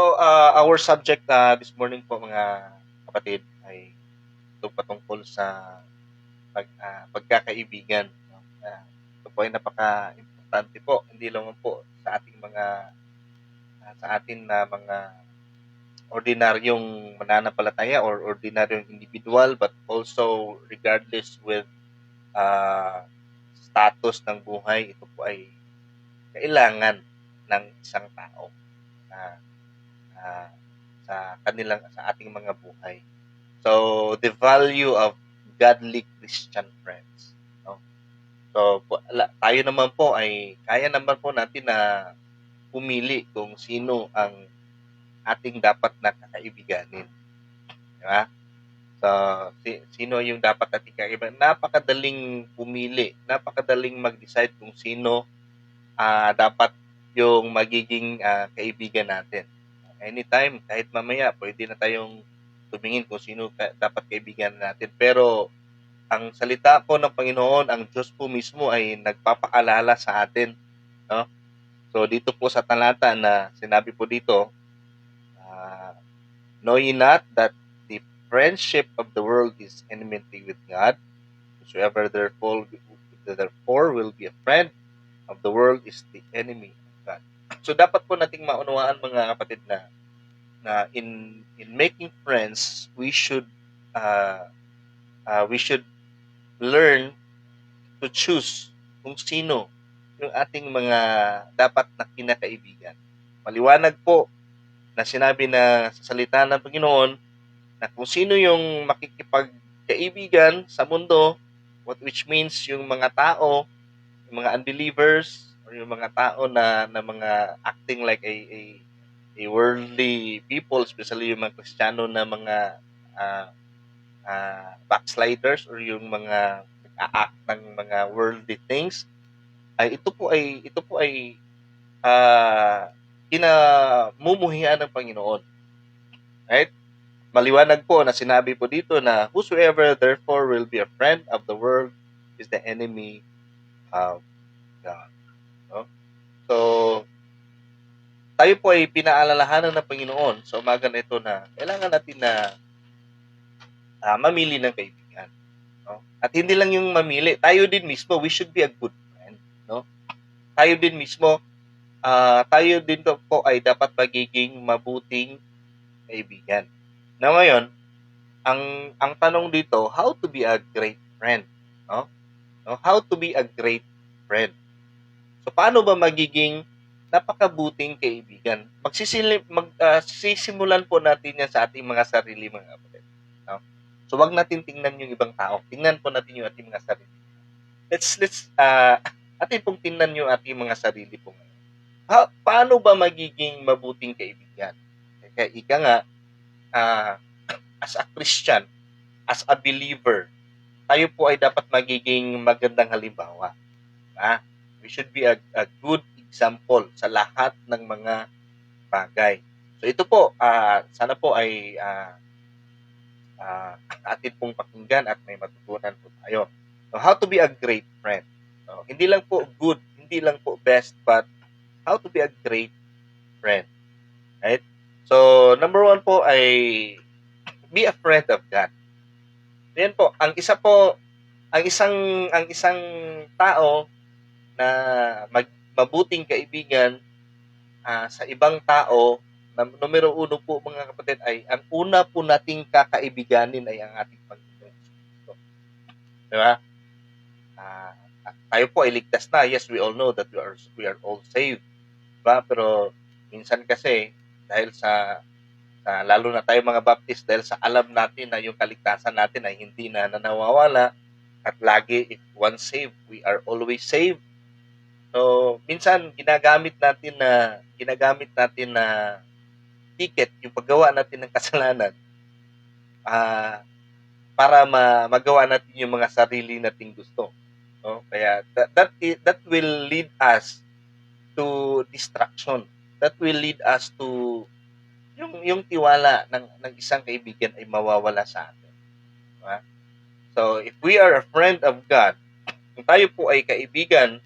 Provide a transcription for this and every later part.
So, our subject this morning po mga kapatid ay ito patungkol sa pagkakaibigan. No? Ito po ay napaka-importante po, hindi lang po sa ating sa atin na mga ordinaryong mananampalataya or ordinaryong individual, but also regardless with uh, status ng buhay, ito po ay kailangan ng isang tao na ah, sa ating mga buhay. So, the value of godly Christian friends. No? So, tayo naman po ay kaya naman po natin na pumili kung sino ang ating dapat na kakaibiganin. Di ba? So, sino yung dapat nating kakaibiganin. Napakadaling pumili, napakadaling mag-decide kung sino dapat yung magiging kaibigan natin. Anytime, kahit mamaya, pwede na tayong tumingin kung sino dapat kaibigan natin. Pero ang salita po ng Panginoon, ang Diyos po mismo ay nagpapaalala sa atin. No? So dito po sa talata na sinabi po dito, know ye not that the friendship of the world is enmity with God? Whosoever therefore will be a friend of the world is the enemy of God. So dapat po nating maunawaan mga kapatid na in making friends, we should learn to choose kung sino yung ating mga dapat na kinakaibigan. Maliwanag po na sinabi na sa salita ng Panginoon na kung sino yung makikipagkaibigan sa mundo, which means yung mga tao, yung mga unbelievers, or yung mga tao na mga acting like a worldly people, especially yung mga Kristiyano na mga backsliders or yung mga nag-a-act ng mga worldly things, ay ito po ay kinamumuhian ng Panginoon. Right? Maliwanag po na sinabi po dito na whosoever therefore will be a friend of the world is the enemy of God. No? So, tayo po ay pinaalalahanan ng Panginoon sa umaga na ito na kailangan natin na mamili ng kaibigan. No? At hindi lang yung mamili, tayo din mismo, we should be a good friend. No? Tayo din mismo, tayo din po ay dapat magiging mabuting kaibigan. Na ngayon, ang tanong dito, how to be a great friend? No? No? How to be a great friend? So paano ba magiging napakabuting kaibigan? Sisimulan po natin yan sa ating mga sarili mga kapatid. No? So wag natin tingnan yung ibang tao. Tingnan po natin yung ating mga sarili. Let's atin pong tingnan yung ating mga sarili po ngayon. Paano ba magiging mabuting kaibigan? Kaya ika nga, as a Christian, as a believer, tayo po ay dapat magiging magandang halimbawa. We should be a good example sa lahat ng mga bagay. So ito po, sana po ay atin pong pakinggan at may matutunan po tayo. So, how to be a great friend. So, hindi lang po good, hindi lang po best, but how to be a great friend. Right? So, number one po ay be a friend of God. Yan po, ang isang tao na mabuting kaibigan sa ibang tao, numero uno po mga kapatid ay ang una po nating kakaibiganin ay ang ating Panginoon. Di ba? Tayo po ay ligtas na. Yes, we all know that we are all saved. Diba? Pero minsan kasi dahil sa lalo na tayo mga Baptist, dahil sa alam natin na yung kaligtasan natin ay hindi na nawawala at lagi if once saved, we are always saved. So, minsan ginagamit natin na ticket yung paggawa natin ng kasalanan para magawa natin yung mga sarili nating gusto. No? Kaya that will lead us to distraction. That will lead us to yung tiwala ng isang kaibigan ay mawawala sa atin. Diba? So, if we are a friend of God, kung tayo po ay kaibigan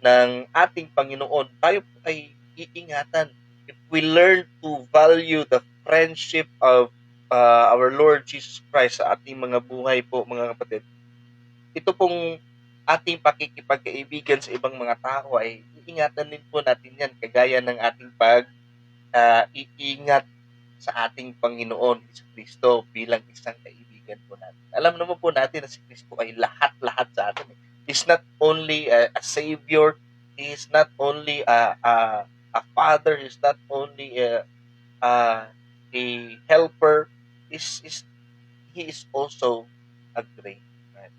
ng ating Panginoon, tayo po ay iingatan. If we learn to value the friendship of our Lord Jesus Christ sa ating mga buhay po, mga kapatid, ito pong ating pakikipagkaibigan sa ibang mga tao ay iingatan din po natin yan, kagaya ng ating iingat sa ating Panginoon Jesucristo bilang isang kaibigan po natin. Alam naman po natin na si Kristo ay lahat-lahat sa atin. He's not only a Savior, He is not only a Father, He's not only a helper, He is also a great friend.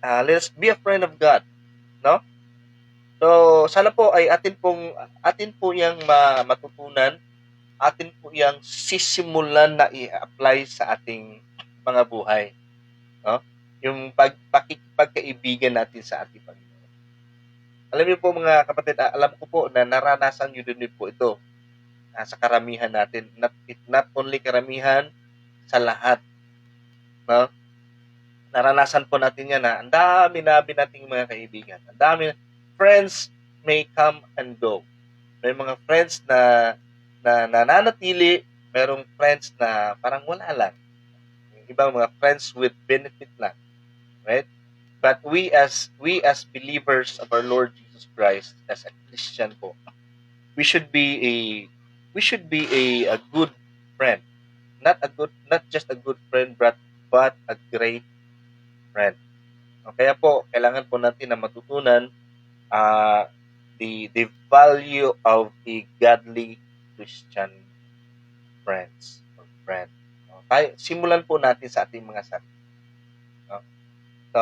Let us be a friend of God, no? So, sana po ay atin po yang matutunan, atin po yang sisimulan na i-apply sa ating mga buhay, no? Yung pakikipagkaibigan natin sa ating Panginoon. Alam niyo po mga kapatid, alam ko po na naranasan niyo din po ito sa karamihan natin. Not only karamihan, sa lahat, no? Naranasan po natin yan na ang dami nating mga kaibigan. Ang dami, friends may come and go. May mga friends na nananatili, merong friends na parang wala lang. Yung ibang mga friends with benefit lang. Right? But we as believers of our Lord Jesus Christ, as a Christian po, we should be a good friend. Not just a good friend, but a great friend. Kaya po, kailangan po natin na matutunan the value of a godly Christian friends or friend. Simulan po natin sa ating mga sarili. So,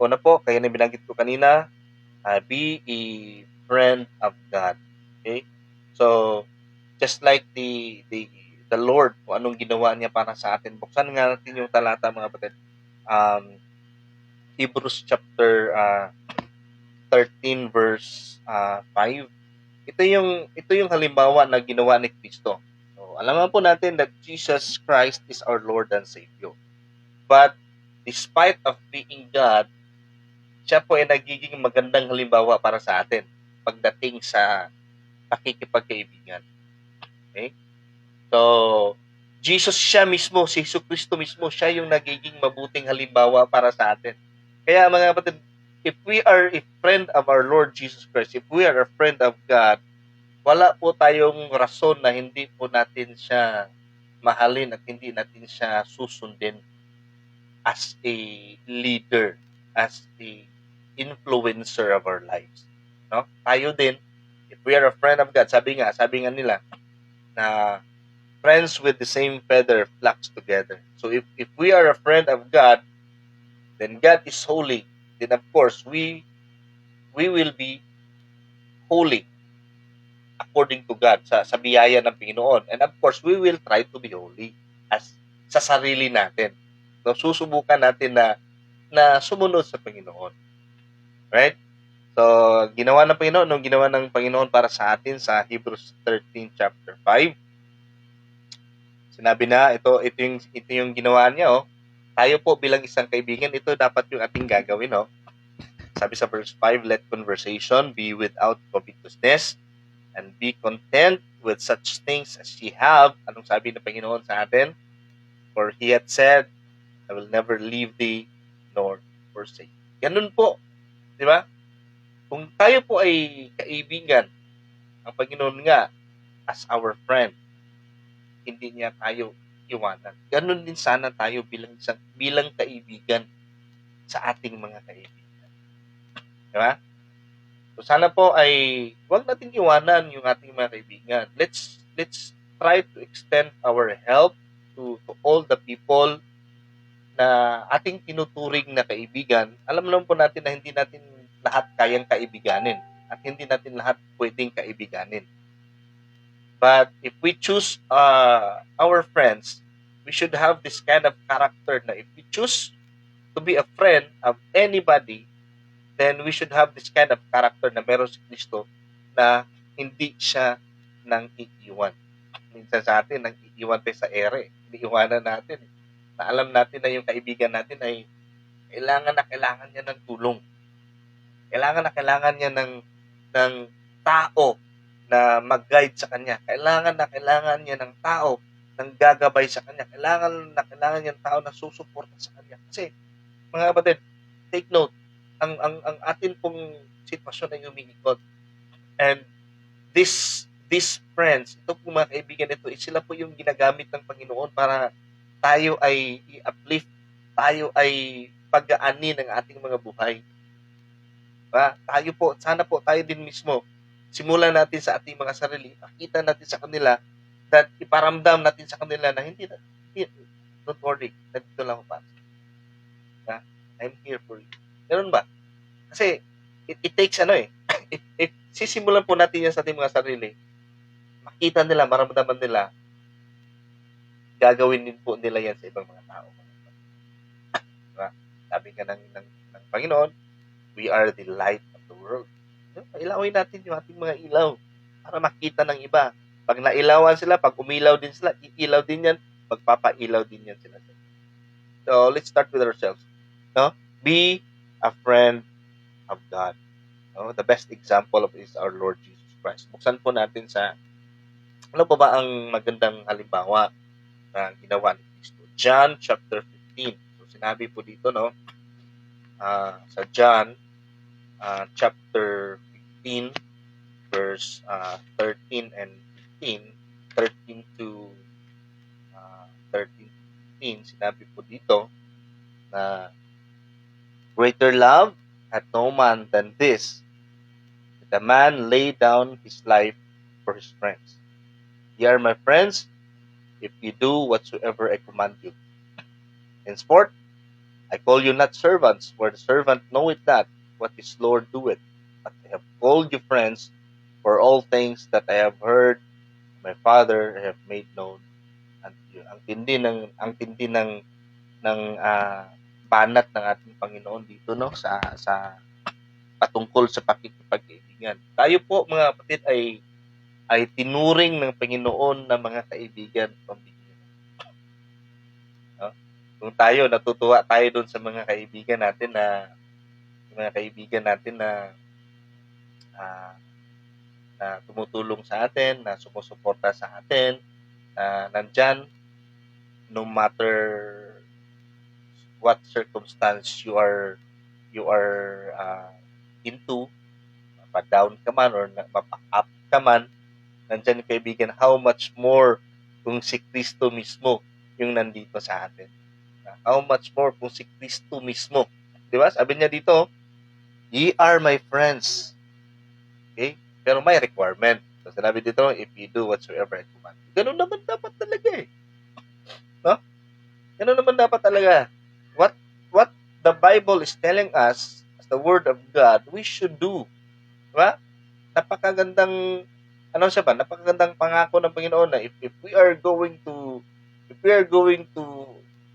una po, kaya na binanggit ko kanina, be a friend of God. Okay? So, just like the Lord, kung anong ginawa niya para sa atin. Buksan nga natin yung talata, mga kapatid. Hebrews chapter 13 verse 5. Ito yung halimbawa na ginawa ni Kristo. So, alam po natin that Jesus Christ is our Lord and Savior. But despite of being God, siya po ay nagiging magandang halimbawa para sa atin pagdating sa pakikipagkaibigan. Okay? So, Jesus siya mismo, si Jesucristo mismo, siya yung nagiging mabuting halimbawa para sa atin. Kaya mga kapatid, if we are a friend of our Lord Jesus Christ, if we are a friend of God, wala po tayong rason na hindi po natin siya mahalin at hindi natin siya susundin as a leader, as a influencer of our lives. No? Tayo din, if we are a friend of God, sabi nga nila na friends with the same feather flocks together. So if we are a friend of God, then God is holy. Then of course, we will be holy according to God sa biyaya ng Panginoon. And of course, we will try to be holy as sa sarili natin. So, susubukan natin na sumunod sa Panginoon. Right? So, ginawa ng Panginoon para sa atin sa Hebrews 13 chapter 5. Sinabi na, ito yung ginawa niya, oh. Tayo po bilang isang kaibigan, ito dapat yung ating gagawin, oh. Sabi sa verse 5, let conversation be without covetousness, and be content with such things as ye have. Anong sabi ng Panginoon sa atin? For He had said, I will never leave thee nor forsake. Ganun po. Di ba? Kung tayo po ay kaibigan, ang Panginoon nga, as our friend, hindi niya tayo iwanan. Ganun din sana tayo bilang kaibigan sa ating mga kaibigan. Di ba? So sana po ay huwag nating iwanan yung ating mga kaibigan. Let's try to extend our help to all the people na ating tinuturing na kaibigan. Alam naman po natin na hindi natin lahat kayang kaibiganin at hindi natin lahat pwedeng kaibiganin. But if we choose our friends, we should have this kind of character na if we choose to be a friend of anybody, then we should have this kind of character na meron si Kristo na hindi siya nang iiwan. Minsan sa atin, nang iiwan tayo sa ere. Iniiwanan natin. Na alam natin na yung kaibigan natin ay kailangan niya ng tulong. Kailangan niya ng tao na mag-guide sa kanya. Kailangan niya ng tao ng gagabay sa kanya. Kailangan niya ng tao na susuporta sa kanya. Kasi, mga kapatid, take note, ang atin pong sitwasyon ay umiikot. And these friends, ito po mga kaibigan ito, sila po yung ginagamit ng Panginoon para tayo ay i-uplift, tayo ay pag-aani ng ating mga buhay. Tayo po, sana po tayo din mismo, simulan natin sa ating mga sarili, pakita natin sa kanila, that iparamdam natin sa kanila na hindi, don't worry, nandito lang ako pa. I'm here for you. Ganun ba? Kasi, it takes sisimulan po natin yan sa ating mga sarili, makita nila, maramdaman nila, gagawin din po nila yan sa ibang mga tao. Diba? Sabi nga ng Panginoon, we are the light of the world. Ilawin natin yung ating mga ilaw para makita ng iba. Pag nailawan sila, pag umilaw din sila, iilaw din yan, magpapailaw din yan sila. So, let's start with ourselves. No? Be a friend of God. No? The best example of is our Lord Jesus Christ. Buksan po natin sa ano pa ba ang magandang halimbawa na ginawa ni Kristo? John chapter 15. So, sinabi po dito, no? Sa John chapter 15 verse 13 and 15, 13 to 15, sinabi po dito na greater love hath no man than this, that a man lay down his life for his friends. Ye are my friends, if you do whatsoever I command you. Henceforth, I call you not servants, for the servant knoweth not what his Lord doeth. But I have called you friends, for all things that I have heard my Father I have made known unto you. Ang tindi ng banat ng ating Panginoon dito, no, sa patungkol sa pakikipagkaibigan. Tayo po mga kapatid ay tinuring ng Panginoon na mga kaibigan pamilya. No? Kung tayo natutuwa tayo doon sa mga kaibigan natin na na tumutulong sa atin, na sumusuporta sa atin, na nandyan no matter what circumstance you are into, mapa-down ka man or mapa-up ka man, nandyan kaibigan, how much more kung si Kristo mismo yung nandito sa atin. How much more kung si Kristo mismo. Di ba? Sabi niya dito, ye are my friends. Okay? Pero may requirement. So, sinabi dito, if you do whatsoever I command. Ganun naman dapat talaga eh. No? Ganun naman dapat talaga. What the Bible is telling us, as the Word of God, we should do. Diba? Napakagandang napakagandang pangako ng Panginoon na if we are going to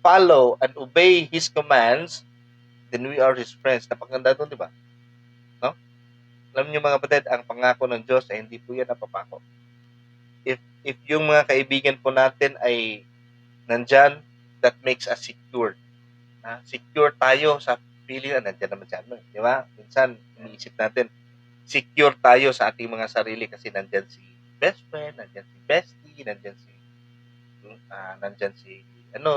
follow and obey His commands, then we are His friends. Napakaganda doon, di ba? No? Alam niyo mga kapatid, ang pangako ng Diyos ay hindi po yan napapako. If yung mga kaibigan po natin ay nandyan, that makes us secure. Secure tayo sa feeling na nandyan naman siya. Di ba? Minsan, iniisip natin, secure tayo sa ating mga sarili kasi nandyan si best friend, nandyan si bestie, nandyan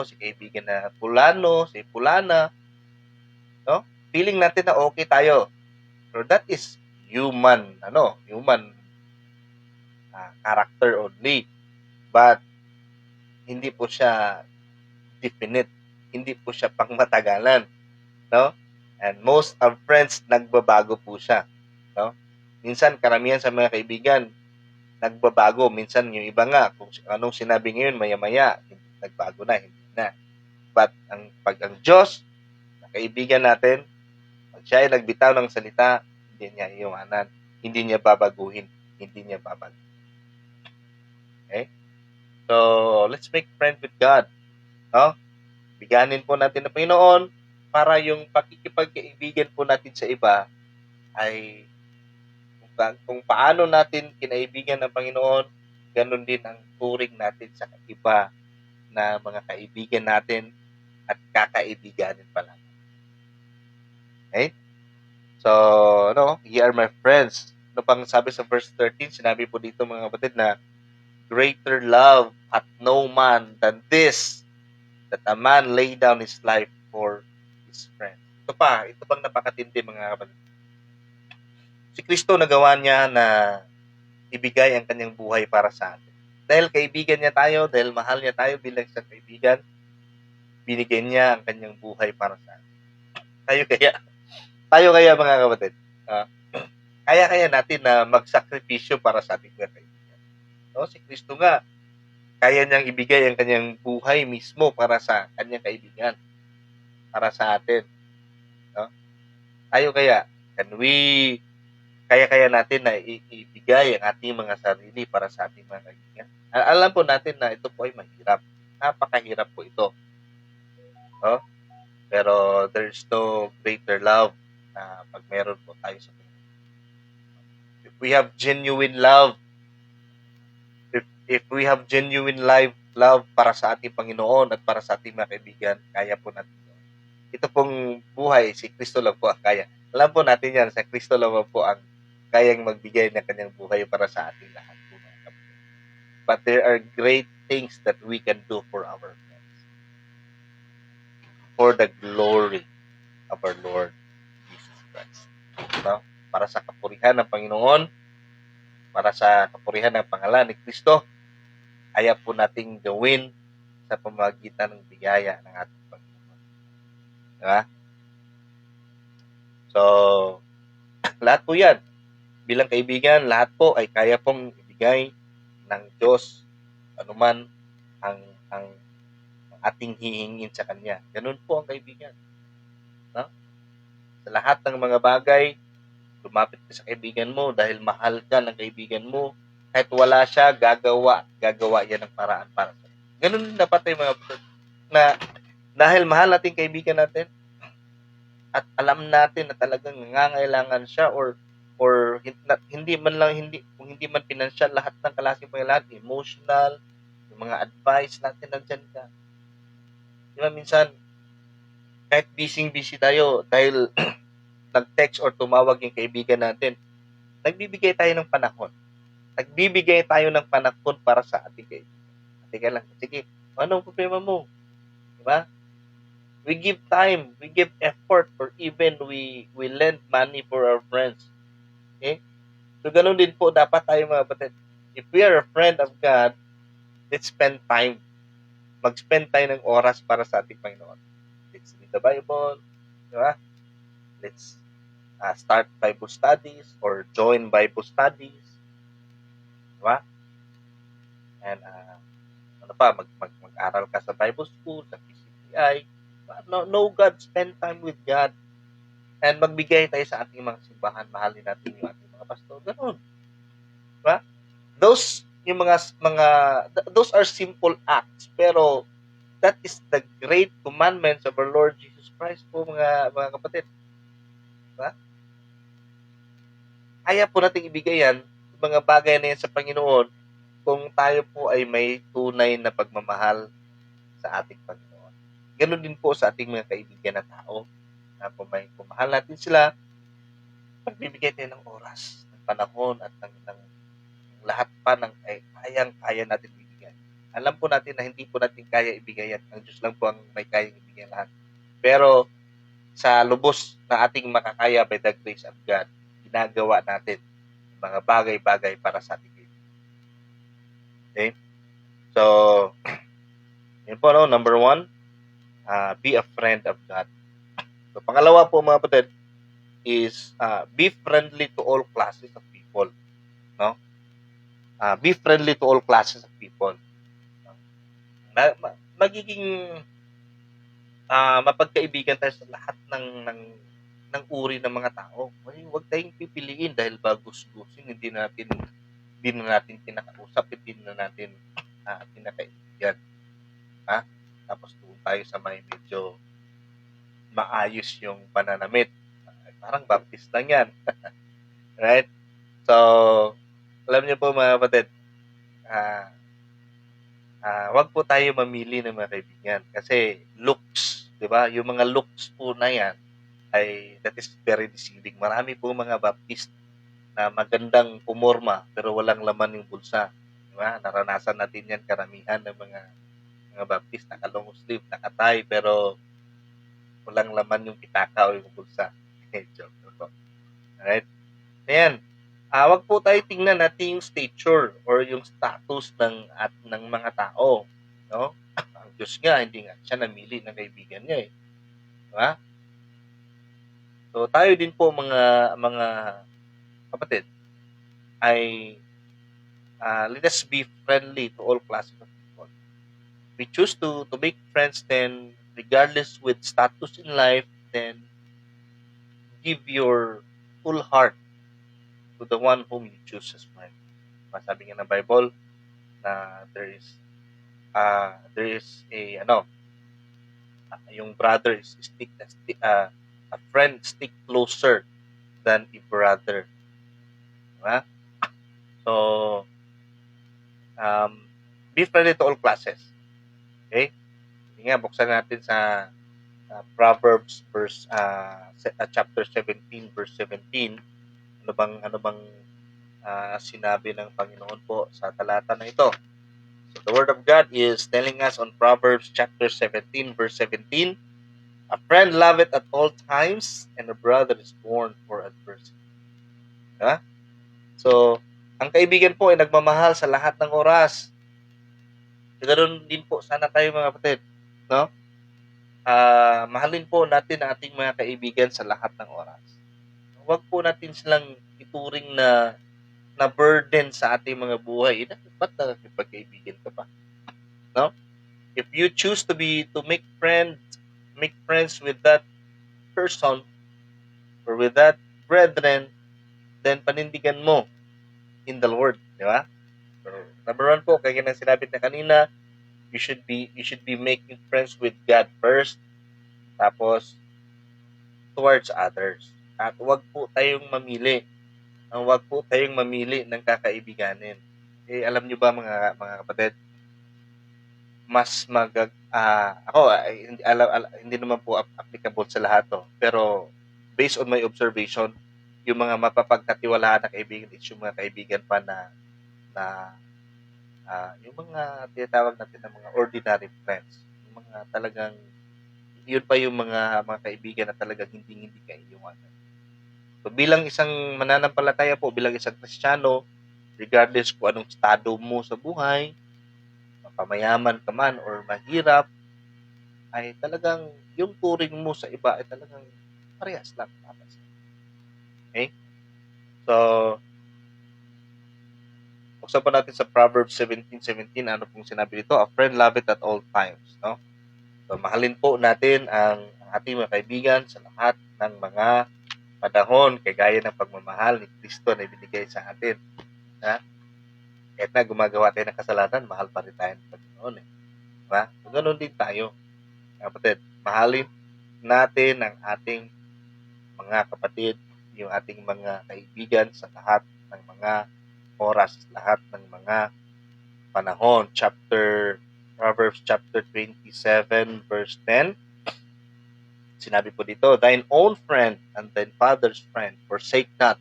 si kaibigan na fulano, si fulana. No? Feeling natin na okay tayo. So that is human character only. But hindi po siya definite. Hindi po siya pangmatagalan. No? And most of friends, nagbabago po siya. No? Minsan, karamihan sa mga kaibigan, nagbabago. Minsan, yung iba nga, kung anong sinabi ngayon, maya-maya, nagbago na, hindi na. But, pag ang Diyos, na kaibigan natin, pag siya ay nagbitaw ng salita, hindi niya iiwanan, hindi niya babaguhin, hindi niya babaguhin. Okay? So, let's make friends with God. No? Biganin po natin ng Panginoon para yung pakikipagkaibigan po natin sa iba ay kung paano natin kinaibigan ng Panginoon, ganun din ang turing natin sa iba na mga kaibigan natin at kakaibiganin pa lang. Okay? So, ye are my friends. Ito pang sabi sa verse 13, sinabi po dito mga kapatid na greater love hath no man than this, that a man lay down his life for his friend. Ito pang napakatindi mga kapatid. Si Kristo nagawa niya na ibigay ang kanyang buhay para sa atin. Dahil kaibigan niya tayo, dahil mahal niya tayo bilang isang kaibigan, binigyan niya ang kanyang buhay para sa atin. Tayo kaya mga kapatid, kaya natin na magsakripisyo para sa ating mga kaibigan. No? Si Kristo nga, kaya niyang ibigay ang kanyang buhay mismo para sa kanyang kaibigan, para sa atin. No? Tayo kaya, kaya natin na ibigay ang ating mga sarili para sa ating mga kaibigan. Alam po natin na ito po ay mahirap. Napakahirap po ito. No? Pero there's no greater love na pag meron po tayo sa Panginoon. If we have genuine love, if we have genuine love para sa ating Panginoon at para sa ating mga kaibigan, kaya po natin yun. Ito pong buhay, si Kristo lang po ang kaya. Alam po natin yan, sa Kristo lang po ang kayang magbigay ng kanyang buhay para sa ating lahat po mga kapatid. But there are great things that we can do for our friends. For the glory of our Lord Jesus Christ. No? Para sa kapurihan ng Panginoon, para sa kapurihan ng pangalan ni Kristo, kaya po nating gawin sa pamamagitan ng biyaya ng ating Panginoon. Diba? So, lahat po yan. Bilang kaibigan, lahat po ay kaya pong ibigay ng Diyos anuman ang ating hihingin sa Kanya. Ganun po ang kaibigan. No? Sa lahat ng mga bagay, lumapit ka sa kaibigan mo dahil mahal ka ng kaibigan mo. Kahit wala siya, gagawa yan ng paraan para sa iyo. Ganun dapat tayo mga kapatid. Na dahil mahal natin kaibigan natin at alam natin na talagang nangangailangan siya or hindi man pinansyal, lahat ng klaseng pangailangan, emotional, yung mga advice natin, nandyan ka. Di ba minsan, kahit busy tayo dahil nag-text or tumawag yung kaibigan natin, nagbibigay tayo ng panahon. Nagbibigay tayo ng panahon para sa ating kaibigan. Teka lang, sige, anong problema mo? Di ba? We give time, we give effort, or even we lend money for our friends. Okay? So, ganun din po dapat tayo mga kapatid. If we are a friend of God, let's spend time. Mag-spend tayo ng oras para sa ating Panginoon. Let's read the Bible. Di ba? Let's start Bible studies or join Bible studies. Di ba? And mag-aral ka sa Bible school, sa PCPI. Know God, spend time with God. And magbigay tayo sa ating mga simbahan, mahalin natin yung ating mga pastor. Ganun. Diba? Those are simple acts, pero that is the great commandments of our Lord Jesus Christ po mga kapatid. Diba? Kaya po nating ibigay yan, mga bagay na yan sa Panginoon, kung tayo po ay may tunay na pagmamahal sa ating Panginoon. Ganun din po sa ating mga kaibigan na tao, na pumahal natin sila, magbibigay tayo ng oras, ng panahon, at ng lahat pa ng kayang-kaya natin ibigay. Alam po natin na hindi po natin kaya ibigay yan. Ang Diyos lang po ang may kayang ibigay lahat. Pero sa lubos na ating makakaya by the grace of God, ginagawa natin mga bagay-bagay para sa ating kaibigan. Okay? So, yun po, no? Number 1, be a friend of God. So, pangalawa po mga kapatid is be friendly to all classes of people. No? Be friendly to all classes of people. Magiging mapagkaibigan tayo sa lahat ng uri ng mga tao. Huwag tayong pipiliin dahil ba gustusin, hindi na natin kinakausap, hindi na natin kinakaibigan. Tapos doon tayo sa may medyo maayos yung pananamit. Parang baptist lang yan. Right? So, alam niyo po mga kapatid, wag po tayo mamili ng mga kaibigan kasi looks, di ba? Yung mga looks po na yan that is very deceiving. Marami po mga baptist na magandang pumorma pero walang laman yung bulsa. Di ba? Naranasan natin yan karamihan ng mga baptist, naka-long sleeve, naka-tie, pero walang laman yung pitaka o yung bulsa. Joke po. Alright? Ayan. Wag po tayo tingnan natin yung stature or yung status ng mga tao. No? Ang Diyos nga, hindi nga siya namili ng kaibigan niya eh. Diba? So tayo din po mga kapatid ay let us be friendly to all classes of people. We choose to make friends, then regardless with status in life, then give your full heart to the one whom you choose as friend. Masabi nga ng Bible na there is yung brother is a friend stick closer than a brother. Diba? So, be friendly to all classes. Okay? Sige nga, buksan natin sa Proverbs chapter 17 verse 17. Ano bang sinabi ng Panginoon po sa talata na ito? So the word of God is telling us on Proverbs chapter 17 verse 17, a friend loveth at all times, and a brother is born for adversity. Diba? So, ang kaibigan po ay nagmamahal sa lahat ng oras. Ganoon din po sana tayo mga kapatid, no? Mahalin po natin ang ating mga kaibigan sa lahat ng oras. Huwag po natin silang ituring na burden sa ating mga buhay. Ba't nakikipagkaibigan ka pa? No? If you choose to make friends with that person or with that brethren, then panindigan mo in the Lord, di ba? So, number one po, kaya nang sinabi na kanina, you should be making friends with God first, tapos towards others. At huwag po tayong mamili. Huwag po tayong mamili ng kakaibiganin. Eh, alam nyo ba mga kapatid, mas hindi naman po applicable sa lahat to, pero based on my observation, yung mga mapapagkatiwalaan na kaibigan is yung mga kaibigan pa na yung mga tinatawag natin na mga ordinary friends, yung mga talagang yun pa yung mga kaibigan na talagang hindi ka iiwanan. So bilang isang mananampalataya po, bilang isang Kristiyano, regardless kung anong estado mo sa buhay, pamayaman ka man or mahirap, ay talagang yung turing mo sa iba ay talagang parehas lang. Okay? So, buksan pa natin sa Proverbs 17:17, ano pong sinabi dito? A friend loveth at all times. No? So, mahalin po natin ang ating mga kaibigan sa lahat ng mga panahon, kagaya ng pagmamahal ni Kristo na ibinigay sa atin. Ha? Kahit na gumagawa tayo ng kasalanan, mahal pa rin tayo ng Panginoon. Diba? So, ganun din tayo. Kapatid, mahalin natin ang ating mga kapatid, yung ating mga kaibigan sa lahat ng mga oras, lahat ng mga panahon. Proverbs chapter 27 verse 10. Sinabi po dito, thine own friend and thine father's friend forsake not.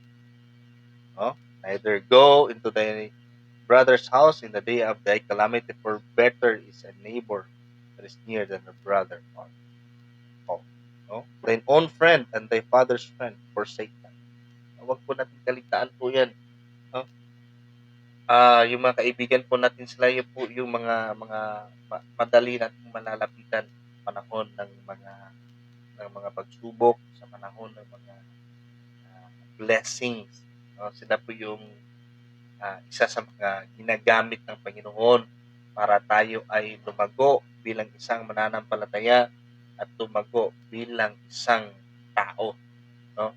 No? Neither go into thy brother's house in the day of thy calamity, for better is a neighbor that is near than a brother. No? Thine own friend and thy father's friend forsake not. Huwag po natin kaligtaan po yan. No? Yung mga kaibigan po natin sila yung mga madali nating malalapitan panahon ng mga pagsubok, sa panahon ng mga blessings. No? Sila po yung isa sa mga ginagamit ng Panginoon para tayo ay lumago bilang isang mananampalataya at lumago bilang isang tao. No?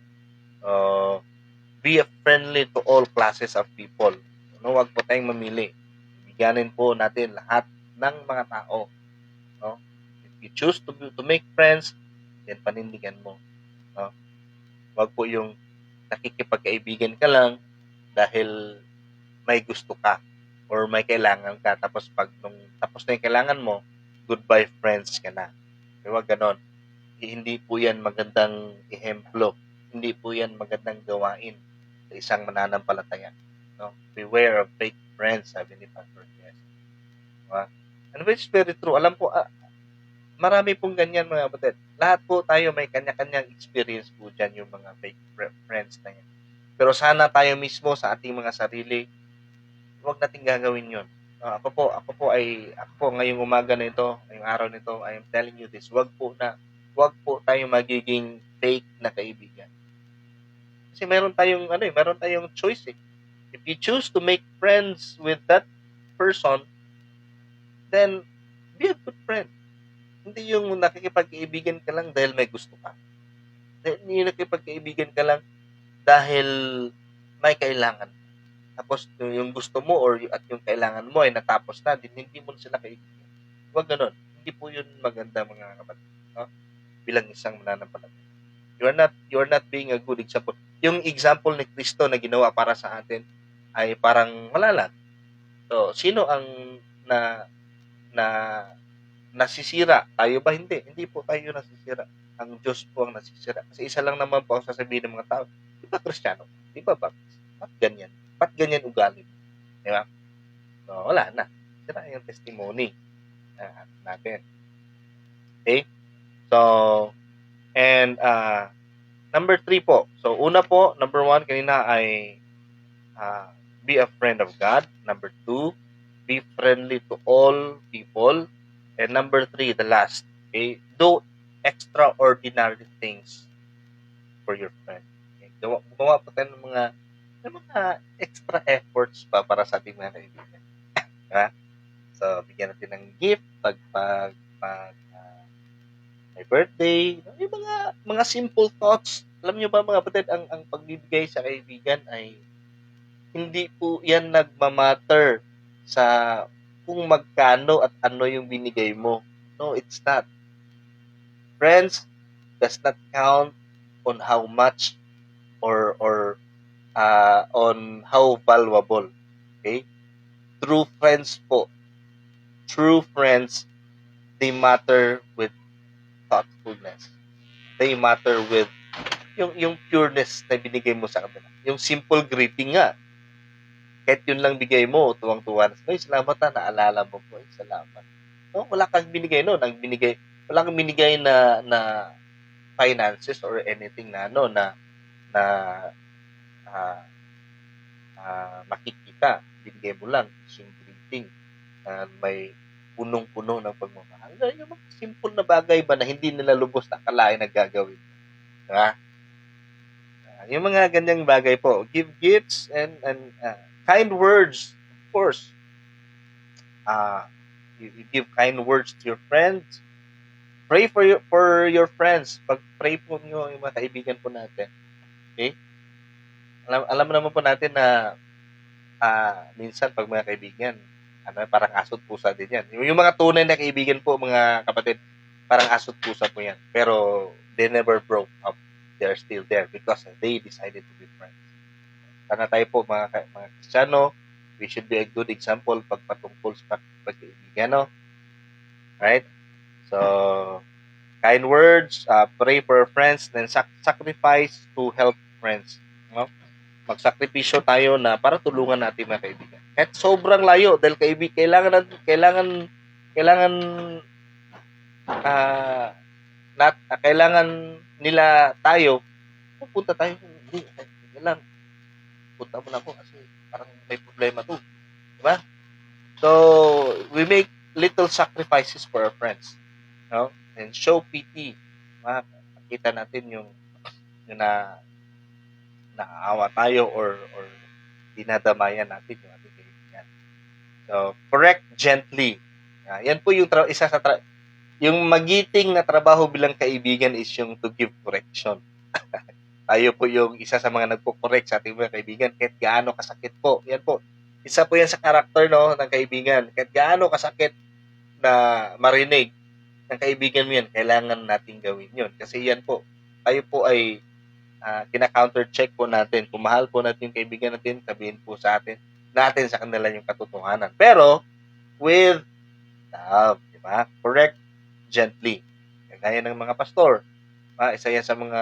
Be friendly to all classes of people. No, wag po tayong mamili. Bigyanin po natin lahat ng mga tao. No? If you choose to make friends, then panindigan mo. No? Wag po yung nakikipagkaibigan ka lang dahil may gusto ka or may kailangan ka, tapos pag nung tapos na yung kailangan mo, goodbye friends ka na. Huwag ganon. Hindi po yan magandang ehemplo. Hindi po yan magandang gawain. sa isang mananampalataya. No? Beware of fake friends, sabi ni Pastor Jess. Diba? And which is very true. Alam po, marami pong ganyan mga kapatid. Lahat po tayo may kanya-kanyang experience po dyan yung mga fake friends na yan. Pero sana tayo mismo sa ating mga sarili, huwag nating gagawin yun. Ako po ngayong umaga na ito, ngayong araw nito, I am telling you this, wag po tayo magiging fake na kaibigan. Kasi meron tayong choice eh. If you choose to make friends with that person, then be a good friend. Hindi yung nakikipagkaibigan ka lang dahil may gusto ka. Hindi yung nakikipagkaibigan ka lang dahil may kailangan. Tapos yung gusto mo at yung kailangan mo ay natapos na, hindi mo sila kaibigan. Huwag ganun. Hindi po yun maganda mga kapatid. No? Bilang isang mananampalataya. You are not being a good example. Yung example ni Kristo na ginawa para sa atin ay parang wala lang. So, sino ang nasisira? Tayo ba? Hindi. Hindi po tayo nasisira. Ang Diyos po ang nasisira. Kasi isa lang naman po ang sasabihin ng mga tao. Di ba Kristiyano? Di ba Baptist? Ba't ganyan? Ba't ganyan ugali? Di ba? So, wala na. Sira yung testimony natin. Okay? So, and number 3 po. So, una po, number 1 kanina ay be a friend of God. Number 2, be friendly to all people. And number 3, the last, okay, do extraordinary things for your friend. Okay? Gumawa po tayo ng mga extra efforts pa para sa ating mga kaibigan. Diba? So, bigyan natin ng gift pag may birthday, yung mga simple thoughts. Alam niyo ba mga kapatid, ang pagbibigay sa kaibigan ay hindi po yan nagmamatter sa kung magkano at ano yung binigay mo. No, it's not. Friends does not count on how much or on how valuable. Okay? True friends po. True friends, they matter with thoughtfulness. They matter with yung pureness na binigay mo sa kanila. Yung simple greeting nga. Kahit yun lang bigay mo, tuwang-tuwa na. Ay, salamat na, naalala mo po. Ay, salamat. No, wala kang binigay noon. Wala kang binigay na finances or anything na makikita. Binigay mo lang yung greeting na may punong-puno ng pagmamahal. Yung mga simple na bagay ba na hindi nila lubos na akalain na gagawin. Diba? Yung mga ganyang bagay po. Give gifts and kind words. Of course. You give kind words to your friends. Pray for your friends. Pag-pray po nyo yung mga kaibigan po natin. Okay? Alam naman po natin na minsan pag mga kaibigan, parang aso't pusa din yan. Yung mga tunay na kaibigan po, mga kapatid, parang aso't pusa po yan. Pero they never broke up. They're still there because they decided to be friends. Sana tayo po mga Kristiyano, we should be a good example pagpatungkol sa pagkaibigan, no? Right? So, kind words, pray for friends, then sacrifice to help friends. No? Magsakripisyo tayo na para tulungan natin mga kaibigan. Kahit sobrang layo dahil kailangan nila tayo, pupunta tayo. Hindi, lang. Punta mo na ako kasi parang may problema to. Diba? So, we make little sacrifices for our friends. No? And show pity. Makita natin yung naaawa tayo or dinadamayan natin yung ating kaibigan. So, correct gently. Yan po yung yung magiting na trabaho bilang kaibigan is yung to give correction. Tayo po yung isa sa mga nagpo-correct sa ating mga kaibigan kahit gaano kasakit po. Yan po. Isa po yan sa karakter ng kaibigan. Kahit gaano kasakit na marinig ng kaibigan mo yan, kailangan nating gawin yun. Kasi yan po, tayo po ay kina-counter-check po natin. Kung mahal po natin yung kaibigan natin, sabihin po sa natin sa kanila yung katotohanan. Pero, with love, di ba? Correct gently. Kagaya ng mga pastor. Isa yan sa mga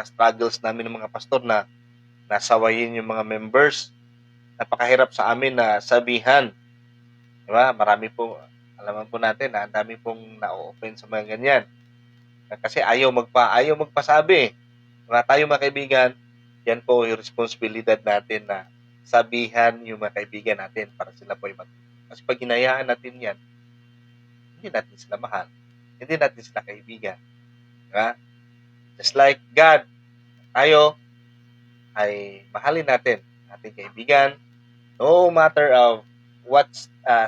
struggles namin ng mga pastor na nasawayin yung mga members. Napakahirap sa amin na sabihan. Di ba? Marami po, alaman po natin na ang dami pong na-open sa mga ganyan. Kasi ayaw magpasabi. Mga tayo mga kaibigan, yan po yung responsibilidad natin na sabihan yung mga kaibigan natin para sila po ay Kasi pag hinayaan natin yan, hindi natin sila mahal. Hindi natin sila kaibigan. Diba? Just like God, tayo ay mahalin natin ating kaibigan no matter of what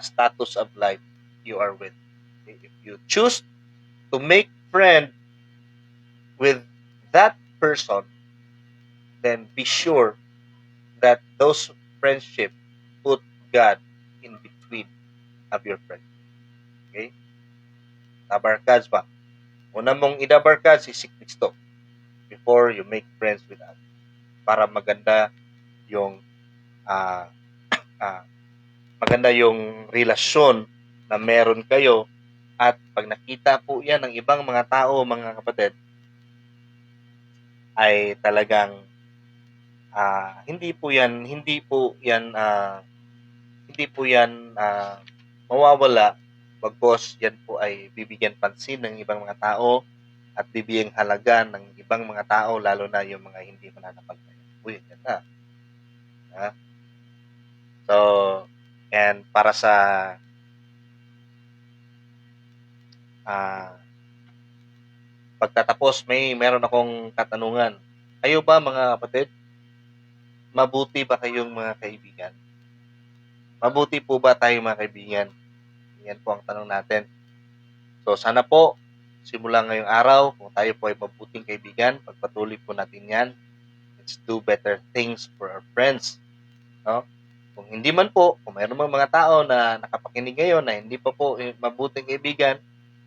status of life you are with. If you choose to make friend with that person, then be sure that those friendship put God in between of your friend. Okay? Tabarkads ba? Una mong idabarkad si Kristo before you make friends with others. Para maganda yung maganda yung relasyon na meron kayo, at pag nakita po yan ng ibang mga tao, mga kapatid, ay talagang hindi po yan mawawala, bagkos yan po ay bibigyan pansin ng ibang mga tao at bibigyan halaga ng ibang mga tao, lalo na yung mga hindi mananampalataya. Uy, yan na. So, and para sa pagtatapos, meron akong katanungan. Kayo ba mga kapatid, mabuti ba kayong mga kaibigan? Mabuti po ba tayo mga kaibigan? Yan po ang tanong natin. So sana po, simula ngayong araw, kung tayo po ay mabuting kaibigan, pagpatuloy po natin yan. Let's do better things for our friends. No? Kung hindi man po, kung mayroon mga tao na nakapakinig ngayon na hindi pa po mabuting kaibigan,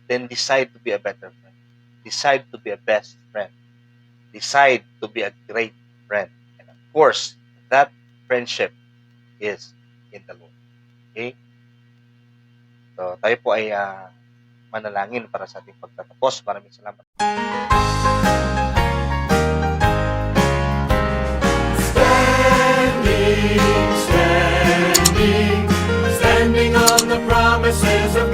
then decide to be a better friend. Decide to be a best friend. Decide to be a great friend. And of course, that friendship is in the Lord. Okay? So, tayo po ay manalangin para sa ating pagtatapos. Maraming salamat. Standing on the promises of